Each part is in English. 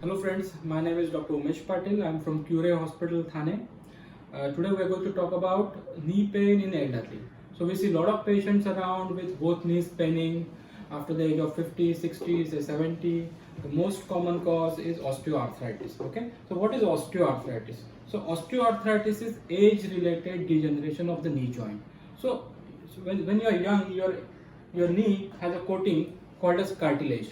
Hello friends, my name is Dr. Umesh Patil. I am from Currae Hospital, Thane. Today we are going to talk about knee pain in elderly. So we see a lot of patients around with both knees paining after the age of 50, 60, say 70. The most common cause is osteoarthritis. Okay, so what is osteoarthritis? So osteoarthritis is age-related degeneration of the knee joint. So when you are young, your knee has a coating called as cartilage.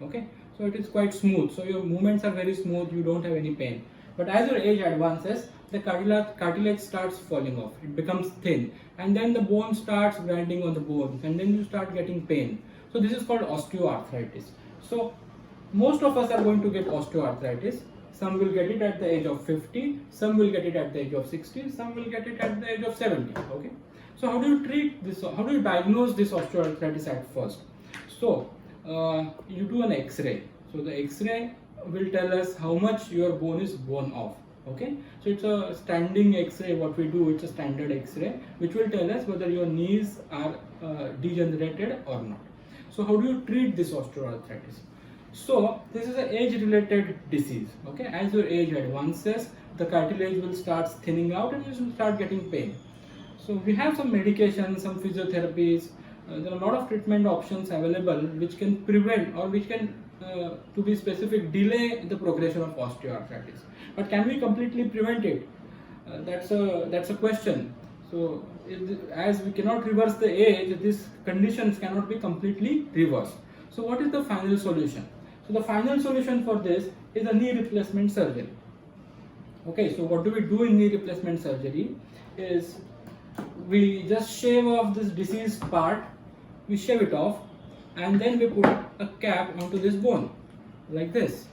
Okay, so it is quite smooth, so your movements are very smooth, you don't have any pain. But as your age advances, the cartilage starts falling off, it becomes thin, and then the bone starts grinding on the bones, and then you start getting pain. So this is called osteoarthritis. So most of us are going to get osteoarthritis. Some will get it at the age of 50, some will get it at the age of 60, some will get it at the age of 70. Okay, so how do you treat this? How do you diagnose this osteoarthritis at first? So you do an X-ray. So the X-ray will tell us how much your bone is worn off. Okay, so it's a standing X-ray. What we do, it's a standard X-ray which will tell us whether your knees are degenerated or not. So how do you treat this osteoarthritis? So this is an age-related disease. Okay, as your age advances, the cartilage will start thinning out and you will start getting pain. So we have some medications, some physiotherapies. There are a lot of treatment options available which can prevent or which can, to be specific, delay the progression of osteoarthritis. But can we completely prevent it? That's a question. So as we cannot reverse the age, these conditions cannot be completely reversed. So what is the final solution? So the final solution for this is a knee replacement surgery. Okay, so what do we do in knee replacement surgery is we just shave off this diseased part, we shave it off, and then we put a cap onto this bone like this.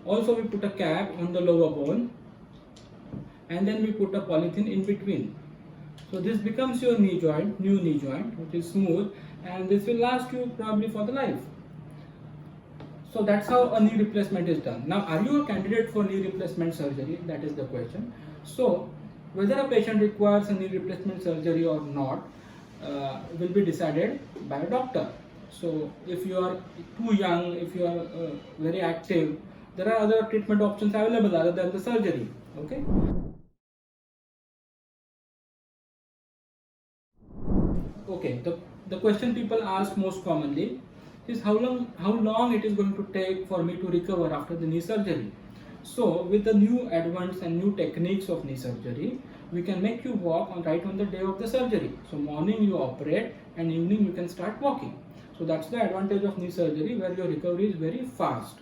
Also we put a cap on the lower bone, and then we put a polythene in between. So this becomes your knee joint, new knee joint, which is smooth, and this will last you probably for the life. So that's how a knee replacement is done. Now, are you a candidate for knee replacement surgery? That is the question. So whether a patient requires a knee replacement surgery or not will be decided by a doctor. So if you are too young, if you are very active, there are other treatment options available other than the surgery. Okay. Okay. The question people ask most commonly is how long it is going to take for me to recover after the knee surgery. So with the new advance and new techniques of knee surgery, we can make you walk right on the day of the surgery. So morning you operate and evening you can start walking. So that's the advantage of knee surgery, where your recovery is very fast.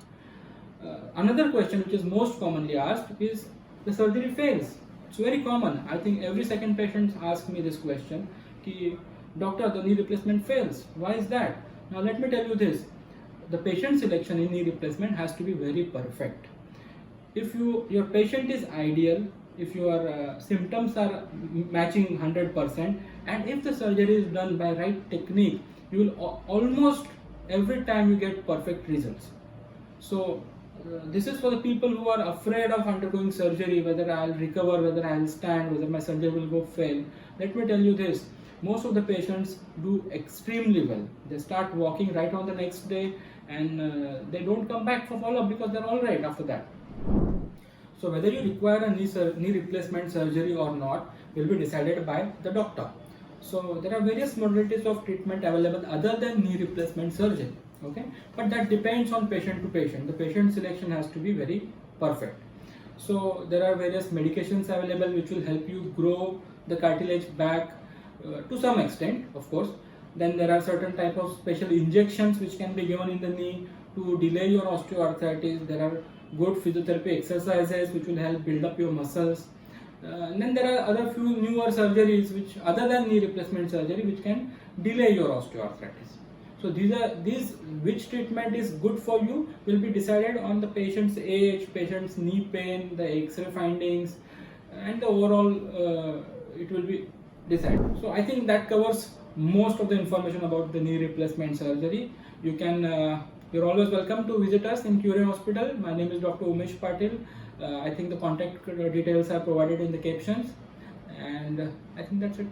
Another question which is most commonly asked is the surgery fails. It's very common. I think every second patient asks me this question, ki, doctor, the knee replacement fails. Why is that? Now let me tell you this. The patient selection in knee replacement has to be very perfect. If your patient is ideal, if your symptoms are matching 100%, and if the surgery is done by right technique, you will almost every time you get perfect results. So this is for the people who are afraid of undergoing surgery, whether I'll recover, whether I'll stand, whether my surgery will go fail. Let me tell you this, most of the patients do extremely well. They start walking right on the next day, and they don't come back for follow-up because they're all right after that. So whether you require a knee replacement surgery or not will be decided by the doctor. So there are various modalities of treatment available other than knee replacement surgery. Okay, but that depends on patient to patient. The patient selection has to be very perfect. So there are various medications available which will help you grow the cartilage back to some extent, of course. Then there are certain type of special injections which can be given in the knee to delay your osteoarthritis. There are good physiotherapy exercises which will help build up your muscles. And then there are other few newer surgeries which, other than knee replacement surgery, which can delay your osteoarthritis. So these which treatment is good for you will be decided on the patient's age, patient's knee pain, the X-ray findings, and the overall it will be decided. So I think that covers most of the information about the knee replacement surgery. You're always welcome to visit us in Currae Hospital. My name is Dr. Umesh Patil. I think the contact details are provided in the captions, and I think that's it.